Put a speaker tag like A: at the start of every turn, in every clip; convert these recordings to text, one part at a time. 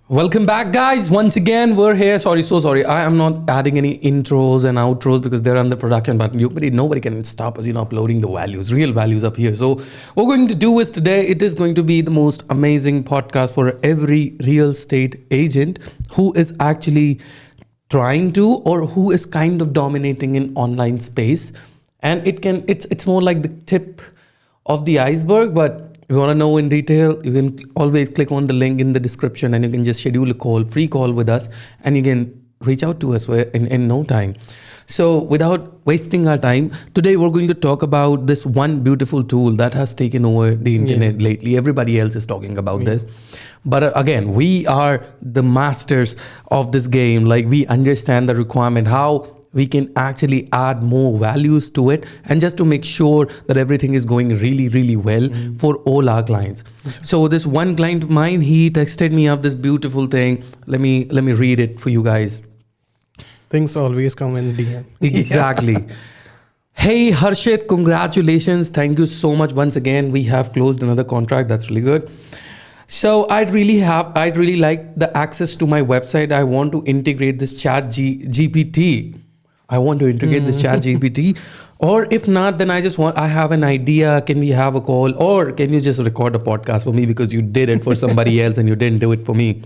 A: Welcome back, guys. Once again, we're here. So sorry. I am not adding any intros and outros because they're under production, but nobody can stop us, uploading the values, real values up here. So what we're going to do is today, it is going to be the most amazing podcast for every real estate agent who is actually trying to, or who is kind of dominating in online space. And it's more like the tip of the iceberg, but if you want to know in detail, you can always click on the link in the description and you can just schedule a free call with us, and you can reach out to us in no time. So without wasting our time, today we're going to talk about this one beautiful tool that has taken over the internet lately. Everybody else is talking about this. But again, we are the masters of this game. Like, we understand the requirement, how we can actually add more values to it, and just to make sure that everything is going really, really well for all our clients. So this one client of mine, he texted me up this beautiful thing. Let me read it for you guys.
B: Things always come in DM.
A: Exactly. Hey Harshit, congratulations. Thank you so much. Once again, we have closed another contract. That's really good. So I'd really like the access to my website. I want to integrate this ChatGPT. I want to integrate this ChatGPT, or if not, then I have an idea. Can we have a call, or can you just record a podcast for me, because you did it for somebody else and you didn't do it for me?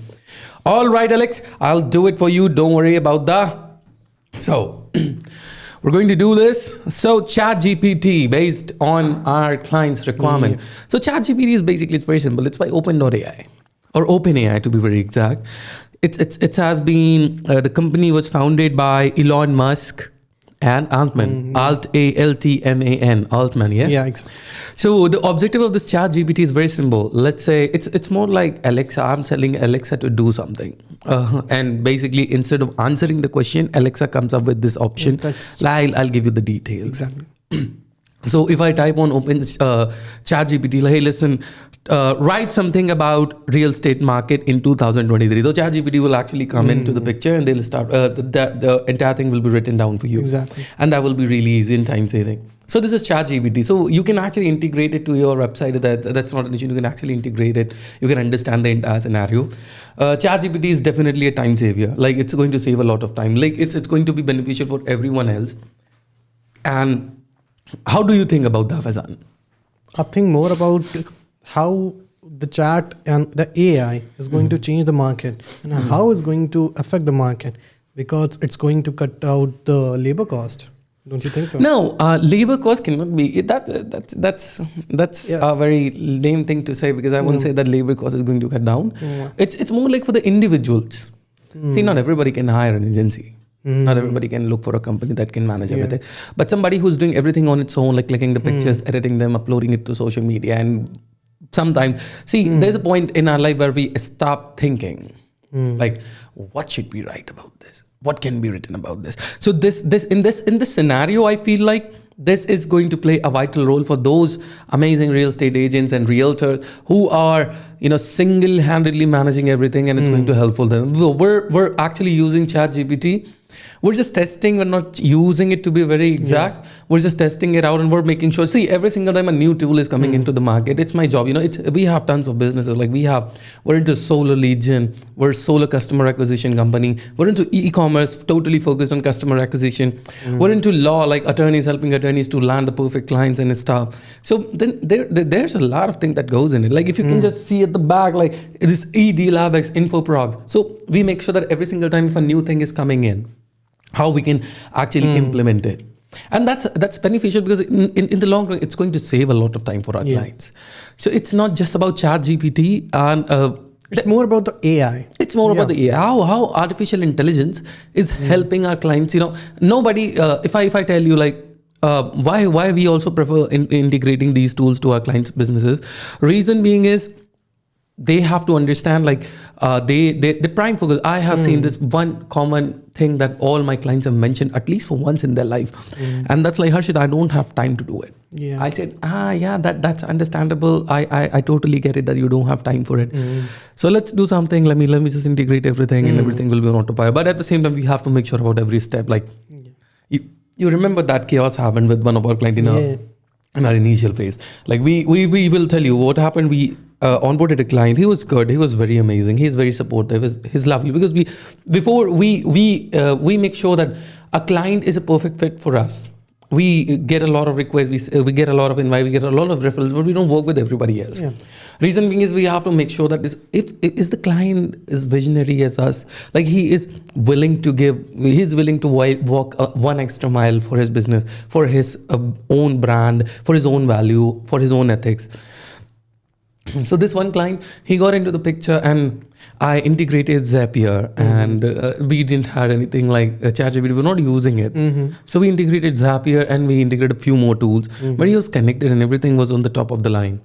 A: All right, Alex, I'll do it for you. Don't worry about that. So we're going to do this. So ChatGPT, based on our client's requirement. So ChatGPT is basically, it's very simple. It's by OpenAI, or OpenAI to be very exact. It has been, the company was founded by Elon Musk and Altman, Altman, Altman, yeah?
B: Yeah, exactly.
A: So the objective of this ChatGPT is very simple. Let's say it's more like Alexa. I'm telling Alexa to do something. And basically, instead of answering the question, Alexa comes up with this option. I'll give you the details.
B: Exactly.
A: So if I type on ChatGPT, like, hey, listen, write something about real estate market in 2023. So ChatGPT will actually come into the picture, and they'll start, the entire thing will be written down for you.
B: Exactly.
A: And that will be really easy and time saving. So this is ChatGPT. So you can actually integrate it to your website. That's not an issue. You can actually integrate it. You can understand the entire scenario. ChatGPT is definitely a time savior. Like, it's going to save a lot of time. Like, it's going to be beneficial for everyone else. And how do you think about that, Faizan?
B: I think more about how the chat and the AI is going to change the market, and how it's going to affect the market, because it's going to cut out the labor cost. Don't you think so?
A: No, labor cost cannot be. That's a very lame thing to say, because I won't say that labor cost is going to cut down. It's more like for the individuals. See, not everybody can hire an agency. Not everybody can look for a company that can manage everything. But somebody who's doing everything on its own, like clicking the pictures, editing them, uploading it to social media, and sometimes, there's a point in our life where we stop thinking, like, what should we write about this? What can be written about this? So in this scenario, I feel like this is going to play a vital role for those amazing real estate agents and realtors who are, single-handedly managing everything, and it's going to help for them. We're actually using ChatGPT. We're just testing. We're not using it to be very exact. Yeah. We're just testing it out, and we're making sure. See, every single time a new tool is coming into the market, it's my job. We have tons of businesses. Like, we're into solar lead gen. We're a solar customer acquisition company. We're into e-commerce, totally focused on customer acquisition. We're into law, like attorneys, helping attorneys to land the perfect clients and stuff. So then there's a lot of things that goes in it. Like, if you can just see at the back, like this Labx, InfoProgs. So we make sure that every single time if a new thing is coming in, how we can actually implement it. And that's beneficial, because in the long run, it's going to save a lot of time for our clients. So it's not just about ChatGPT, and
B: it's more about the AI.
A: It's more about the AI. How artificial intelligence is helping our clients. Nobody. If I tell you, like, why we also prefer integrating these tools to our clients' businesses. Reason being is, they have to understand, like, the prime focus. I have seen this one common thing that all my clients have mentioned at least for once in their life. And that's like, Harshit, I don't have time to do it.
B: Yeah.
A: I said, that's understandable. I totally get it that you don't have time for it. So let's do something. Let me just integrate everything, and everything will be on autopilot. But at the same time, we have to make sure about every step. Like, you remember that chaos happened with one of our clients in our initial phase. Like, we will tell you what happened. onboarded a client. He was good. He was very amazing. He's very supportive. He's lovely because we make sure that a client is a perfect fit for us. We get a lot of requests, we get a lot of invite, we get a lot of referrals, but we don't work with everybody else.
B: Yeah.
A: Reason being is we have to make sure that if the client is visionary as us, like he's willing to walk one extra mile for his business, for his own brand, for his own value, for his own ethics. So this one client, he got into the picture and I integrated Zapier and we didn't have anything like ChatGPT. We were not using it. So we integrated Zapier and we integrated a few more tools. But he was connected and everything was on the top of the line.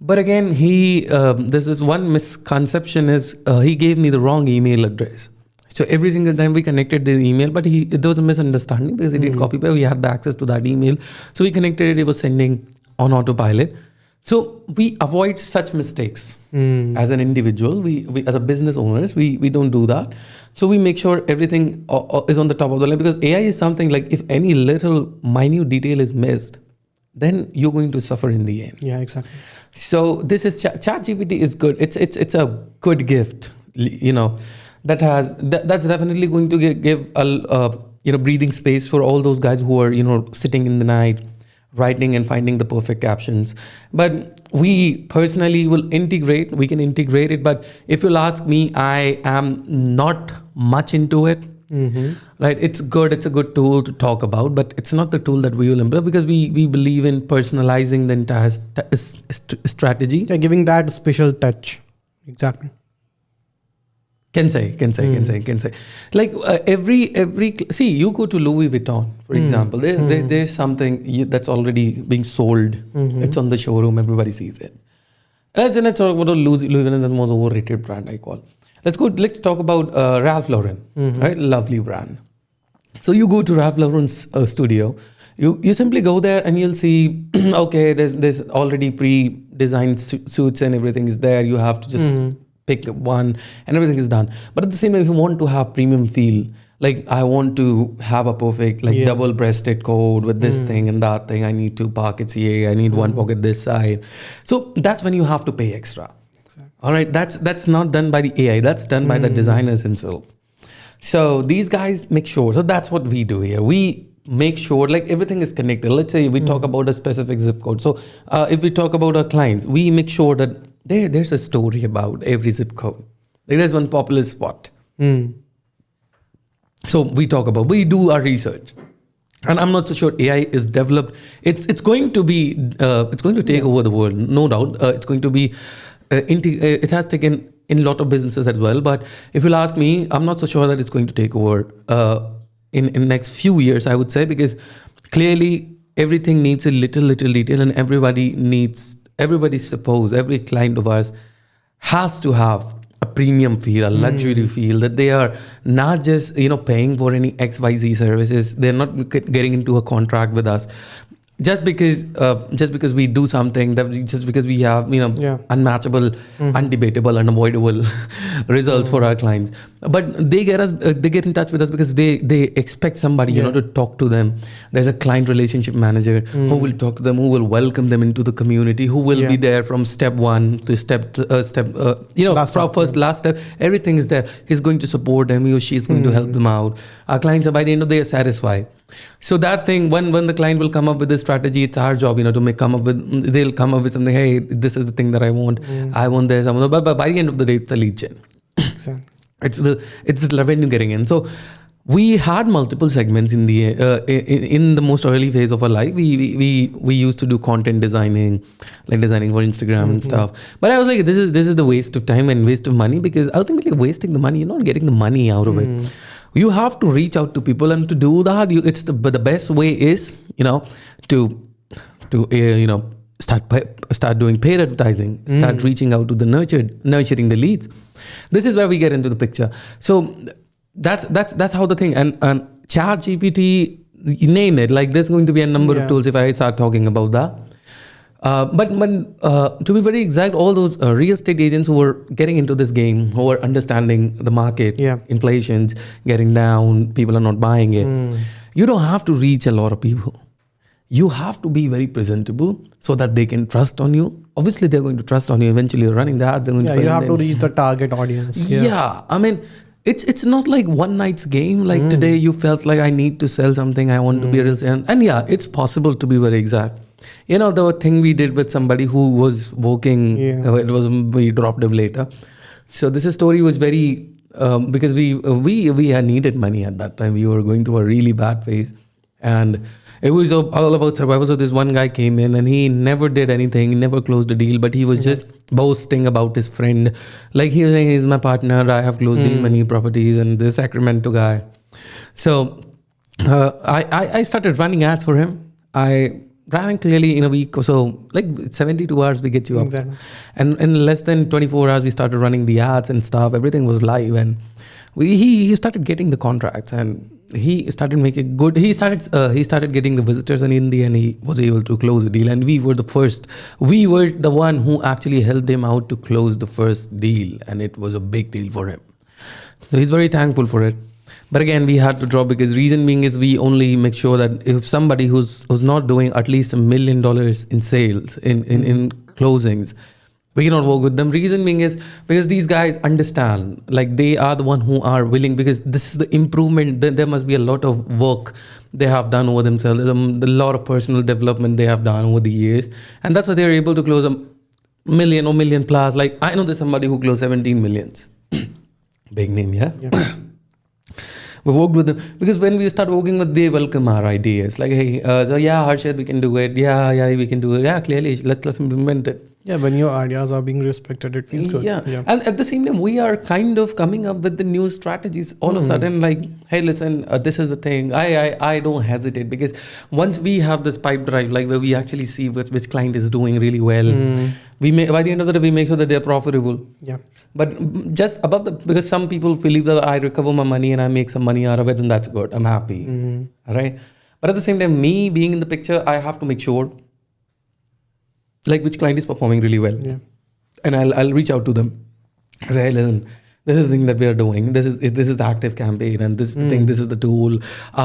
A: But again, there's this one misconception is he gave me the wrong email address. So every single time we connected the email, but there was a misunderstanding because he didn't copy paste. We had the access to that email. So we connected it. It was sending on autopilot. So we avoid such mistakes as an individual. We as a business owners, we don't do that. So we make sure everything is on the top of the line because AI is something like if any little minute detail is missed, then you're going to suffer in the end.
B: Yeah, exactly.
A: So this is ChatGPT is good. It's a good gift, that's definitely going to give a breathing space for all those guys who are sitting in the night writing and finding the perfect captions. But we personally we can integrate it. But if you'll ask me, I am not much into it. Right? It's good. It's a good tool to talk about, but it's not the tool that we will employ because we believe in personalizing the entire strategy.
B: Yeah, giving that special touch. Exactly.
A: Can say. Like see, you go to Louis Vuitton, for example. There's something that's already being sold. It's on the showroom. Everybody sees it. And it's what Louis Vuitton is the most overrated brand I call. Let's talk about Ralph Lauren. Right, lovely brand. So you go to Ralph Lauren's studio. You simply go there and you'll see, okay, there's already pre-designed suits and everything is there. You have to just pick one and everything is done. But at the same time, if you want to have premium feel, like I want to have a perfect double-breasted coat with this thing and that thing. I need 2 pockets here. I need 1 pocket this side. So that's when you have to pay extra. Exactly. All right, that's not done by the AI. That's done by the designers himself. So these guys make sure. So that's what we do here. We make sure like everything is connected. Let's say we talk about a specific zip code. So if we talk about our clients, we make sure that there's a story about every zip code. Like there's one popular spot. So we do our research. And I'm not so sure AI is developed. It's going to take over the world, no doubt. It's going to be, it has taken in a lot of businesses as well. But if you'll ask me, I'm not so sure that it's going to take over in the next few years, I would say, because clearly everything needs a little detail and every client of ours has to have a premium feel, a luxury feel, that they are not just, paying for any XYZ services. They're not getting into a contract with us. Just because we do something, just because we have unmatchable, undebatable, unavoidable results for our clients, but they get in touch with us because they expect somebody to talk to them. There's a client relationship manager who will talk to them, who will welcome them into the community, who will be there from step 1 to step last step. Everything is there. He's going to support them. He or she is going to help them out. Our clients are by the end of the day satisfied. So that thing, when the client will come up with this strategy, it's our job, they'll come up with something. Hey, this is the thing that I want. I want this. But by the end of the day, it's a lead gen.
B: Exactly.
A: It's the revenue getting in. So we had multiple segments in the most early phase of our life. We used to do content designing, like designing for Instagram and stuff. But I was like, this is the waste of time and waste of money, because ultimately wasting the money, you're not getting the money out of it. You have to reach out to people, and to do that, but the best way is, to start doing paid advertising, start reaching out to the nurturing the leads. This is where we get into the picture. So that's how the thing, and ChatGPT, you name it, like there's going to be a number of tools if I start talking about that. But to be very exact, all those real estate agents who are getting into this game, who are understanding the market, inflation's getting down, people are not buying it. You don't have to reach a lot of people. You have to be very presentable so that they can trust on you obviously they're going to trust on you. Eventually you're running the ads. They're going
B: you have to reach the target audience.
A: Yeah. I mean, it's not like one night's game. Like today you felt like I need to sell something. I want to be a real estate. And yeah, it's possible to be very exact. You know, the thing we did with somebody who was working, we dropped him later. So this story was very, because we had needed money at that time. We were going through a really bad phase. And it was all about survival. So this one guy came in and he never did anything, he never closed a deal, but he was just boasting about his friend. Like he was saying, he's my partner, I have closed these many properties, and this Sacramento guy. So I started running ads for him. I ran clearly in a week or so, like 72 hours we get you up.
B: Exactly.
A: And in less than 24 hours we started running the ads and stuff. Everything was live, and he started getting the contracts, and he started making good. He started getting the visitors, and in the end he was able to close the deal. And we were the first. We were the one who actually helped him out to close the first deal, and it was a big deal for him. So he's very thankful for it. But again, we had to drop, because reason being is we only make sure that if somebody who's not doing at least $1 million in sales, in closings, we cannot work with them. Reason being is because these guys understand, like they are the one who are willing, because this is the improvement. There must be a lot of work they have done over themselves, a lot of personal development they have done over the years. And that's why they're able to close $1 million or $1 million plus. Like I know there's somebody who closed 17 millions. Big name, yeah? We worked with them, because when we start working with, they welcome our ideas. Like, hey, so yeah, Harshad, we can do it. Yeah, we can do it. Yeah, clearly, let's implement it.
B: Yeah, when your ideas are being respected, it feels good.
A: Yeah. And at the same time, we are kind of coming up with the new strategies. All of a sudden, like, hey, listen, this is the thing. I don't hesitate, because once we have this pipe drive, like where we actually see which client is doing really well, by the end of the day, we make sure that they're profitable.
B: Yeah.
A: But just above because some people believe that I recover my money and I make some money out of it, and that's good. I'm happy. All right. But at the same time, me being in the picture, I have to make sure, like, which client is performing really well. Yeah. And I'll reach out to them. I say, hey, listen, this is the thing that we are doing. This is the active campaign, and this is the thing. This is the tool.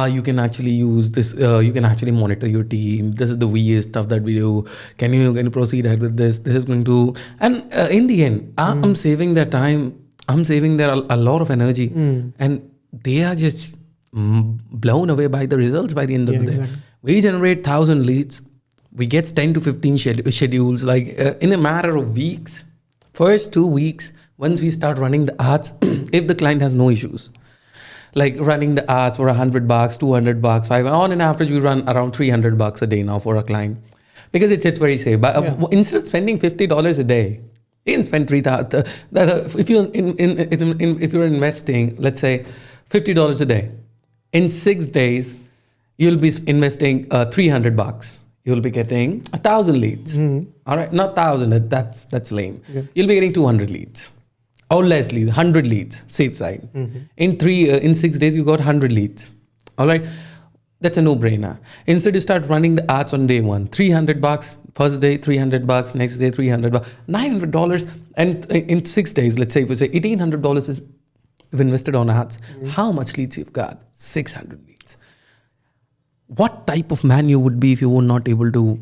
A: You can actually use this. You can actually monitor your team. This is the VA stuff that we do. Can you proceed ahead with this? This is going to. And in the end, I'm saving their time. I'm saving their a lot of energy, and they are just blown away by the results. By the end of the day, exactly. We generate 1,000 leads. We get 10 to 15 schedules, like in a matter of weeks. First 2 weeks. Once we start running the ads, if the client has no issues, like running the ads for $100, $200, on an average, we run around $300 a day now for a client, because it's very safe. But instead of spending $50 a day, you can spend $3,000. If you're investing, let's say $50 a day, in 6 days, you'll be investing $300. You'll be getting 1,000 leads. All right, not 1,000. That's lame. Yeah. You'll be getting 200 leads. Or less leads, 100 leads, safe side. In 6 days, you got 100 leads. All right, that's a no-brainer. Instead, you start running the ads on day one. $300 first day, $300 next day, $300, $900, and in 6 days, let's say if we say $1,800 is you've invested on ads. How much leads you've got? 600 leads. What type of man you would be if you were not able to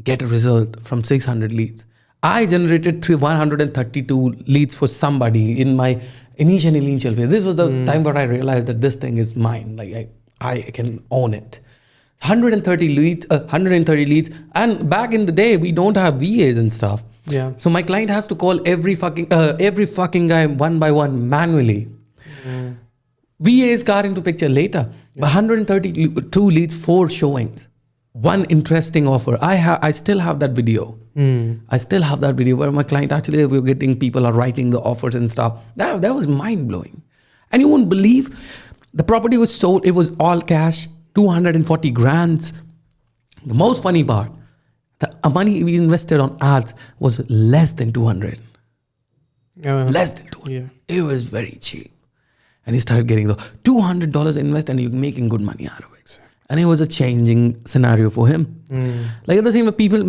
A: get a result from 600 leads? I generated 132 leads for somebody in my initial phase. This was the time where I realized that this thing is mine. Like I can own it. 130 leads. And back in the day, we don't have VAs and stuff.
B: Yeah.
A: So my client has to call every fucking guy one by one manually. VAs got into picture later. Yeah. 132 leads, 4 showings, 1 interesting offer. I still have that video. I still have that video where my client actually, we were getting, people are writing the offers and stuff. That was mind blowing. And you won't believe, the property was sold. It was all cash, 240 grand. The most funny part, the money we invested on ads was less than 200. Less than 200. Yeah. It was very cheap. And he started getting the $200 invest, and you're making good money out of it. And it was a changing scenario for him. Like at the same time, people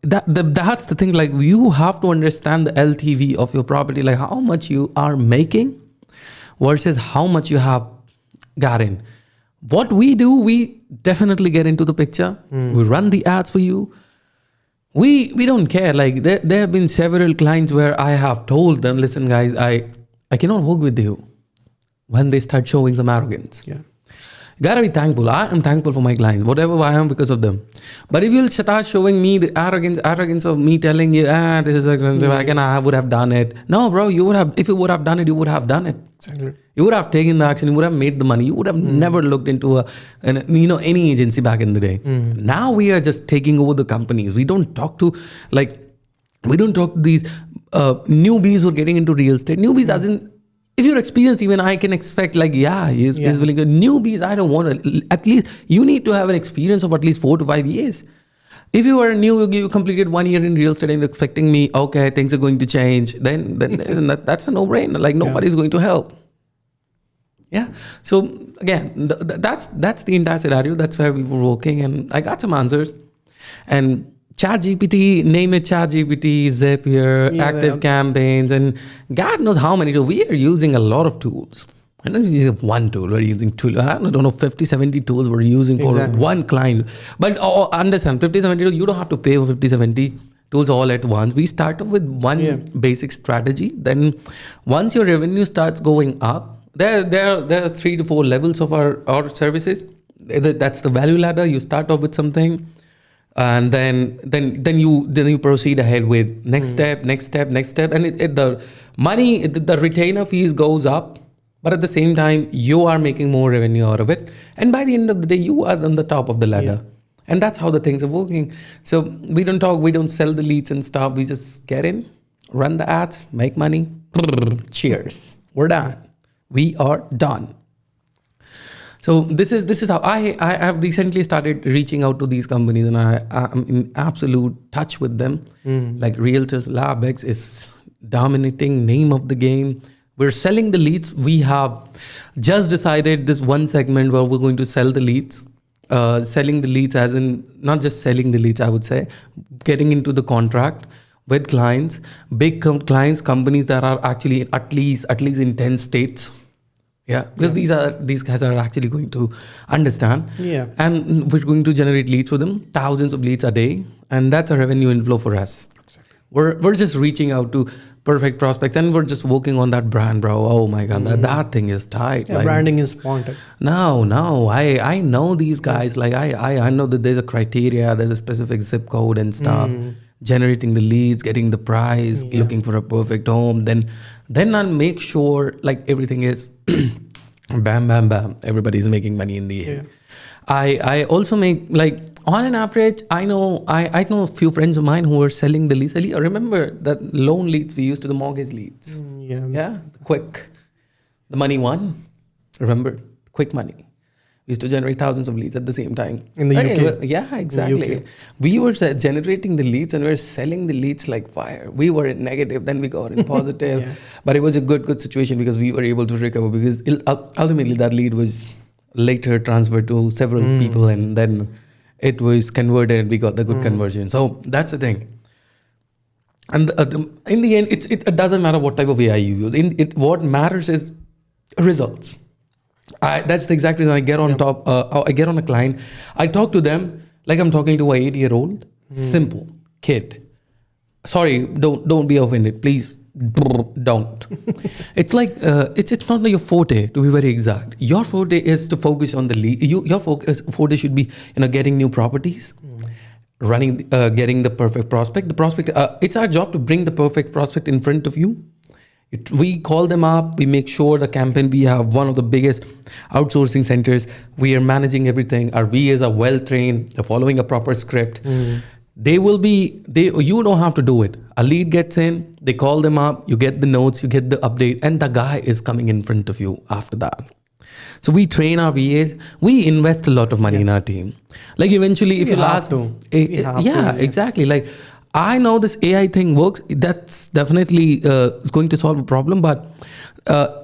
A: that's the thing. Like you have to understand the LTV of your property, like how much you are making versus how much you have got in. What we do, we definitely get into the picture. We run the ads for you. we don't care. Like there have been several clients where I have told them, listen guys, I cannot work with you, when they start showing some arrogance.
B: Yeah.
A: Gotta be thankful. I am thankful for my clients, whatever I am, because of them. But if you'll start showing me the arrogance of me telling you, this is expensive, I would have done it. No, bro, if you would have done it, you would have done it.
B: Exactly.
A: You would have taken the action, you would have made the money, you would have never looked into any agency back in the day. Now we are just taking over the companies. We don't talk to these newbies who are getting into real estate. Newbies as in, if you're experienced, even I can expect he's willing to. Newbies, I don't want to. At least you need to have an experience of at least 4 to 5 years. If you are new, you completed 1 year in real estate and expecting me, okay, things are going to change, then that's a no-brainer. Like nobody's going to help. Yeah. So again, that's the entire scenario. That's where we were working, and I got some answers. And ChatGPT, name it ChatGPT, Zapier, Active Campaigns, and God knows how many tools. We are using a lot of tools. I'm not using one tool, we're using two. I don't know, 50, 70 tools we're using for one client. But understand, 50, 70 tools, you don't have to pay for 50, 70 tools all at once. We start off with one basic strategy. Then once your revenue starts going up, there are 3 to 4 levels of our services. That's the value ladder. You start off with something. And then you proceed ahead with next step, and the money, the retainer fees goes up, but at the same time you are making more revenue out of it, and by the end of the day you are on the top of the ladder. And that's how the things are working. So we don't sell the leads and stuff. We just get in, run the ads, make money. Cheers, we're done. We are done. So this is how I have recently started reaching out to these companies, and I'm in absolute touch with them. Like Realtors, Labx is dominating name of the game. We're selling the leads. We have just decided this one segment where we're going to sell the leads. Selling the leads as in not just selling the leads, I would say, getting into the contract with clients, big clients, companies that are actually at least in 10 states. Yeah, because these guys are actually going to understand. Yeah. And we're going to generate leads for them, thousands of leads a day. And that's a revenue inflow for us. Exactly. We're just reaching out to perfect prospects, and we're just working on that brand, bro. Oh my God, that thing is tight.
B: Yeah, branding is important.
A: No, I know these guys. Like I know that there's a criteria, there's a specific zip code and stuff. Generating the leads, getting the price, looking for a perfect home. Then I'll make sure like everything is bam, bam, bam. Everybody's making money in the end. I also make like on an average, I know a few friends of mine who are selling the leads. I remember that loan leads we used to the mortgage leads. Quick. The money one. Remember, quick money. We used to generate thousands of leads at the same time.
B: In the UK?
A: Yeah, exactly. We were generating the leads and we were selling the leads like fire. We were in negative, then we got in positive. But it was a good situation because we were able to recover, because ultimately that lead was later transferred to several people, and then it was converted and we got the good conversion. So that's the thing. And in the end, it doesn't matter what type of AI you use. What matters is results. That's the exact reason I get on top. I get on a client. I talk to them like I'm talking to an 8-year-old. Simple kid. Sorry, don't be offended, please. Don't. It's like it's not like your forte, to be very exact. Your forte is to focus on the lead. Your forte should be getting new properties, getting the perfect prospect. The prospect. It's our job to bring the perfect prospect in front of you. We call them up, we make sure the campaign, we have one of the biggest outsourcing centers. We are managing everything. Our VAs are well trained, they're following a proper script. You don't have to do it. A lead gets in, they call them up, you get the notes, you get the update, and the guy is coming in front of you after that. So we train our VAs, we invest a lot of money in our team. Like eventually, if you'll ask, exactly. Like I know this AI thing works. That's definitely is going to solve a problem, but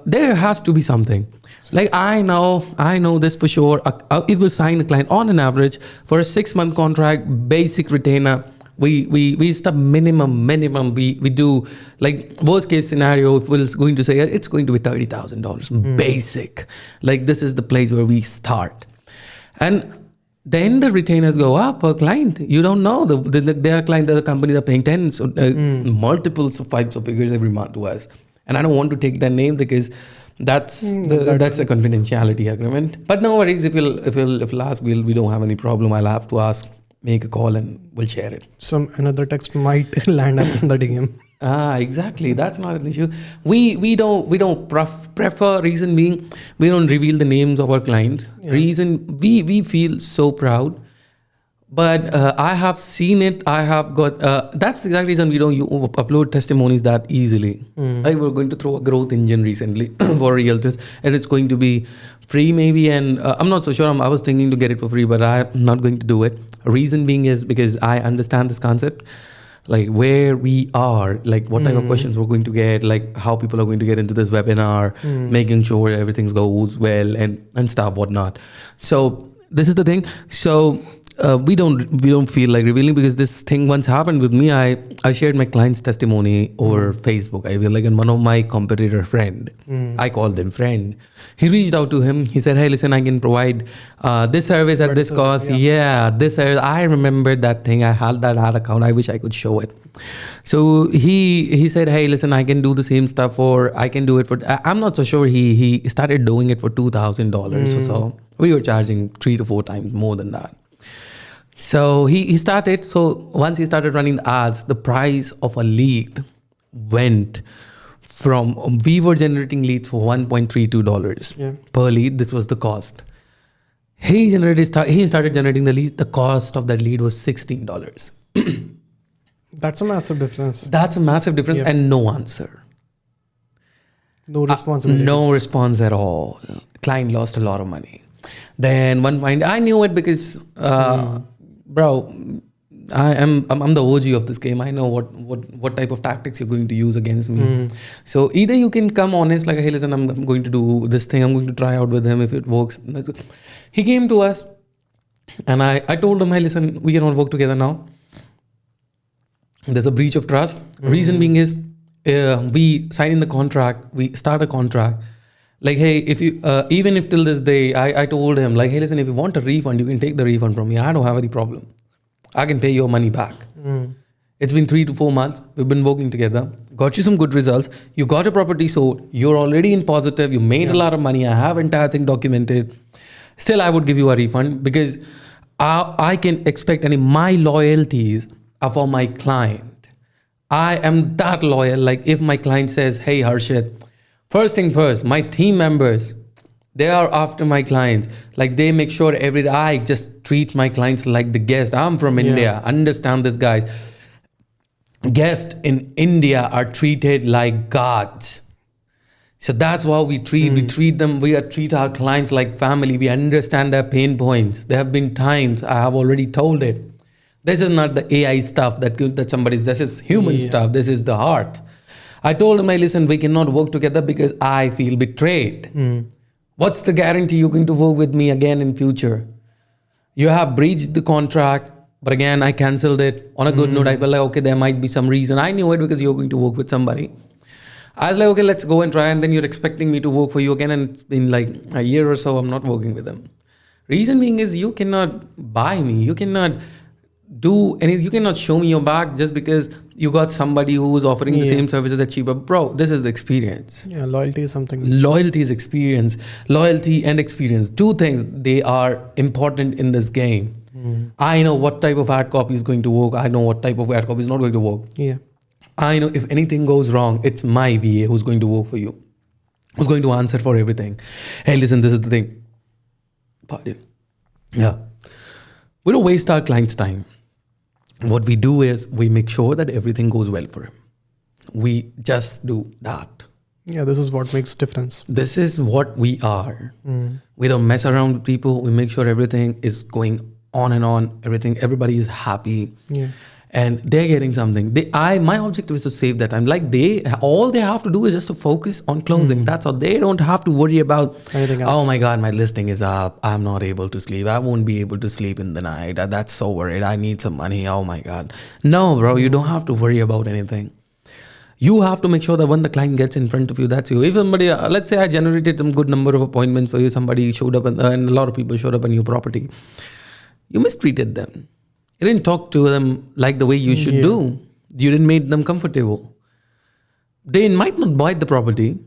A: there has to be something. Like I know this for sure. If we sign a client on an average for a 6-month contract, basic retainer, we start minimum. We do like worst case scenario. If we're going to say it's going to be $30,000 basic. Like this is the place where we start, and then the retainers go up per client. You don't know. Their client, the company, they're paying tens, multiples of fives of figures every month to us. And I don't want to take their name because that's a confidentiality agreement. But no worries, if you'll ask, we don't have any problem. I'll have to ask, make a call, and we'll share it.
B: Another text might land up in the DM.
A: Exactly. That's not an issue. We don't prefer. Reason being, we don't reveal the names of our clients. Yeah. Reason, we feel so proud. But I have seen it. I have got. That's the exact reason we don't upload testimonies that easily. Like, we're going to throw a growth engine recently for Realtors, and it's going to be free maybe. And I'm not so sure. I was thinking to get it for free, but I'm not going to do it. Reason being is because I understand this concept, like where we are, like what type of questions we're going to get, like how people are going to get into this webinar, making sure everything goes well and stuff, whatnot. So this is the thing. So we don't feel like revealing, because this thing once happened with me. I shared my client's testimony over Facebook. I feel like, and one of my competitor friend, I called him friend. He reached out to him. He said, "Hey, listen, I can provide this service at this cost." Yeah, this service. I remember that thing. I had that ad account. I wish I could show it. So he said, "Hey, listen, I can do the same stuff, or I can do it for." I'm not so sure. He started doing it for $2,000 or so. We were charging 3 to 4 times more than that. So he started. So once he started running the ads, the price of a lead went from, we were generating leads for $1.32 per lead. This was the cost. He started generating the lead. The cost of that lead was $16.
B: That's a massive difference.
A: And no answer.
B: No responsibility.
A: No response at all. Client lost a lot of money. Then one point, I knew it because, bro, I'm the OG of this game. I know what type of tactics you're going to use against me. So either you can come honest, like, "Hey, listen, I'm going to do this thing. I'm going to try out with him if it works." He came to us, and I told him, "Hey, listen, we cannot work together now. There's a breach of trust." Reason being is, we sign in the contract, we start a contract. Like, hey, if you, even if till this day, I told him, like, "Hey, listen, if you want a refund, you can take the refund from me. I don't have any problem. I can pay your money back." It's been 3 to 4 months. We've been working together. Got you some good results. You got a property sold. You're already in positive. You made a lot of money. I have entire thing documented. Still, I would give you a refund because I can expect, and my loyalties are for my client. I am that loyal. Like, if my client says, "Hey, Harshit, first thing first, my team members, they are after my clients. Like, they make sure I just treat my clients like the guest. I'm from India. Understand this, guys. Guests in India are treated like gods. So that's how we treat them. We treat our clients like family. We understand their pain points. There have been times I have already told it. This is not the AI stuff that this is human stuff. This is the heart. I told him, "Hey, listen, we cannot work together because I feel betrayed. What's the guarantee you're going to work with me again in future? You have breached the contract, but again, I canceled it on a good note. I felt like, okay, there might be some reason. I knew it because you're going to work with somebody." I was like, "Okay, let's go and try." And then you're expecting me to work for you again. And it's been like a year or so, I'm not working with them. Reason being is, you cannot buy me. You cannot do anything. You cannot show me your back just because you got somebody who is offering the same services at cheaper. Bro, this is the experience.
B: Yeah, loyalty is something.
A: Loyalty is experience. Loyalty and experience. 2 things, they are important in this game. I know what type of ad copy is going to work. I know what type of ad copy is not going to work.
B: Yeah.
A: I know if anything goes wrong, it's my VA who's going to work for you, who's going to answer for everything. "Hey, listen, this is the thing." Pardon. Yeah. We don't waste our client's time. What we do is we make sure that everything goes well for him. We just do that.
B: Yeah, this is what makes difference.
A: This is what we are. We don't mess around with people. We make sure everything is going on and on. Everybody is happy. Yeah. And they're getting something. My objective is to save that time. Like, all they have to do is just to focus on closing. That's all. They don't have to worry about anything else. "Oh my God, my listing is up. I'm not able to sleep. I won't be able to sleep in the night. That's so worried. I need some money. Oh my God." No, bro, you don't have to worry about anything. You have to make sure that when the client gets in front of you, that's you. If somebody, let's say I generated some good number of appointments for you, somebody showed up and a lot of people showed up on your property. You mistreated them. You didn't talk to them like the way you should do. You didn't make them comfortable. They might not buy the property.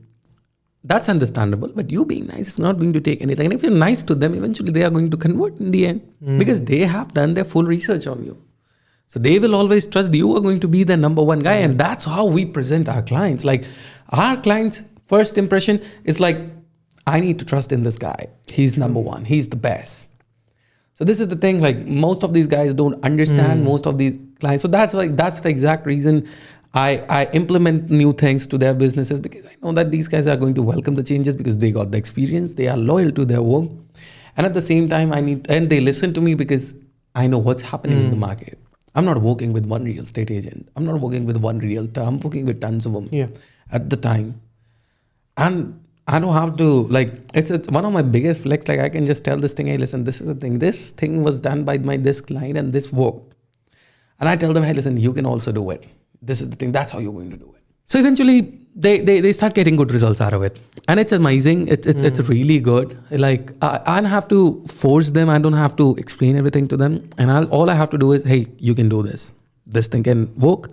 A: That's understandable. But you being nice is not going to take anything. And if you're nice to them, eventually they are going to convert in the end. Because they have done their full research on you. So they will always trust you are going to be the number one guy. And that's how we present our clients. Like our clients' first impression is like, I need to trust in this guy. He's number one. He's the best. So this is the thing, like most of these guys don't understand most of these clients. So that's the exact reason I implement new things to their businesses, because I know that these guys are going to welcome the changes because they got the experience. They are loyal to their work. And at the same time, and they listen to me because I know what's happening in the market. I'm not working with one real estate agent. I'm not working with one realtor. I'm working with tons of them at the time. And I don't have to, like, it's one of my biggest flex. Like I can just tell this thing, hey, listen, this is the thing. This thing was done by this client and this worked. And I tell them, hey, listen, you can also do it. This is the thing. That's how you're going to do it. So eventually they start getting good results out of it. And it's amazing. It's really good. Like I don't have to force them. I don't have to explain everything to them. And all I have to do is, hey, you can do this. This thing can work.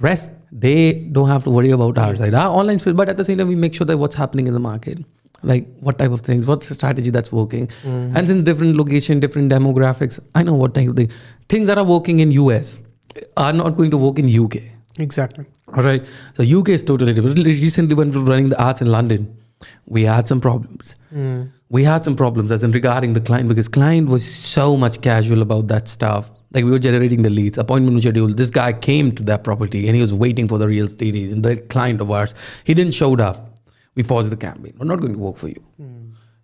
A: Rest, they don't have to worry about our side, our online space. But at the same time, we make sure that what's happening in the market, like what type of things, what's the strategy that's working. And since different location, different demographics, I know what type of things that are working in US are not going to work in UK.
B: Exactly.
A: All right. So UK is totally different. Recently, when we were running the arts in London, we had some problems. We had some problems as in regarding the client, because client was so much casual about that stuff. Like we were generating the leads, appointment schedule. This guy came to that property and he was waiting for the real estate agent, the client of ours. He didn't show up. We paused the campaign. We're not going to work for you.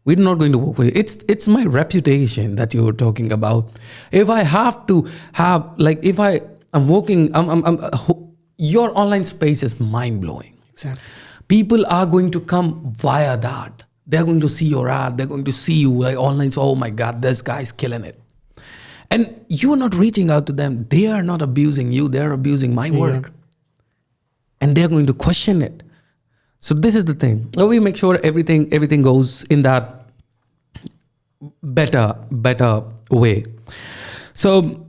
A: We're not going to work for you. It's my reputation that you're talking about. If I have to have, like, if I'm working, your online space is mind blowing.
B: Exactly.
A: People are going to come via that. They're going to see your ad. They're going to see you like online. So, oh my God, this guy's killing it. And you're not reaching out to them. They are not abusing you. They're abusing my work. And they're going to question it. So this is the thing. So we make sure everything goes in that better way. So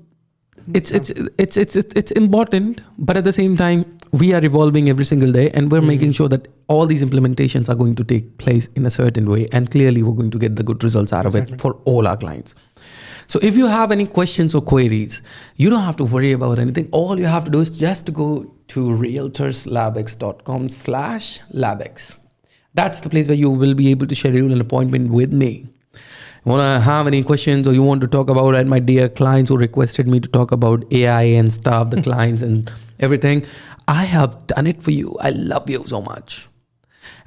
A: it's important, but at the same time, we are evolving every single day, and we're making sure that all these implementations are going to take place in a certain way. And clearly, we're going to get the good results out of it for all our clients. So if you have any questions or queries, you don't have to worry about anything. All you have to do is just to go to realtorslabx.com/Labx. That's the place where you will be able to schedule an appointment with me. You want to have any questions, or you want to talk about it, my dear clients who requested me to talk about AI and stuff, the clients and everything, I have done it for you. I love you so much.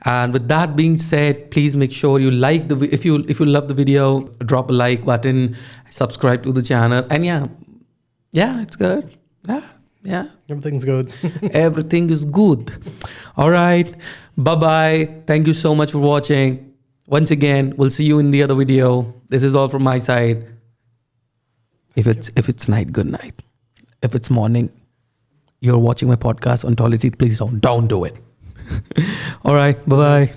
A: And with that being said, please make sure you like if you love the video, drop a like button, subscribe to the channel. And yeah, it's good. Yeah.
B: Everything's good.
A: Everything is good. All right. Bye-bye. Thank you so much for watching. Once again, we'll see you in the other video. This is all from my side. If it's night, good night. If it's morning, you're watching my podcast on toilet seat, please don't do it. All right. Bye-bye.